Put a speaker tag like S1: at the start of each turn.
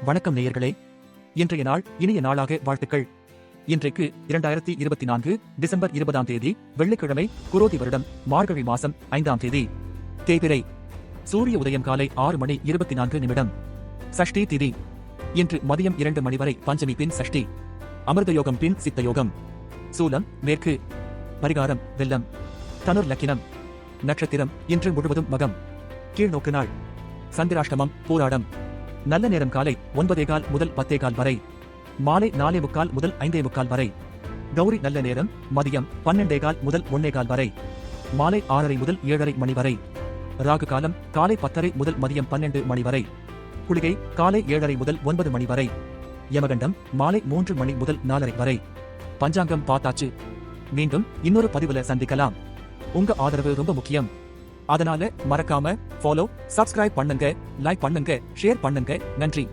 S1: வணக்கம் நேயர்களே. இன்றைய நாள் இனிய நாளாக வாழ்த்துக்கள். இன்றைக்கு 2024 டிசம்பர் 20ஆம் தேதி வெள்ளிக்கிழமை, குரோதி வருடம் மார்கழி மாசம் 5ஆம் தேதி. தேய்பிறை. சூரிய உதயம் காலை 6:24. சஷ்டி திதி. இன்று மதியம் 2 மணி வரை பஞ்சமி பின் சஷ்டி. அமிர்த யோகம் பின் சித்த யோகம். சூலம் மேற்கு. பரிகாரம் வெல்லம். தனுர் லக்கினம். நட்சத்திரம் இன்று முழுவதும் மகம். கீழ்நோக்கு நாள். சந்திராஷ்டமம் போராடம். நல்ல நேரம் காலை 9:15 முதல் 10:15 வரை. மாலை 4:45 முதல் 5:45 வரை. கௌரி நல்ல நேரம் மதியம் 12:15 முதல் 1:15 வரை. மாலை 6:30 முதல் 7:30 மணி வரை. ராகு காலம் காலை 10:30 முதல் மதியம் 12 மணி வரை. குளிகை காலை 7:30 முதல் 9 மணி வரை. யமகண்டம் மாலை 3 மணி முதல் 4:30 வரை. பஞ்சாங்கம் பார்த்தாச்சு. மீண்டும் இன்னொரு பதிவுல சந்திக்கலாம். உங்க ஆதரவு ரொம்ப முக்கியம். அதனால மறக்காம ஃபாலோ, சப்ஸ்கிரைப் பண்ணுங்க, லைக் பண்ணுங்க, ஷேர் பண்ணுங்க. நன்றி.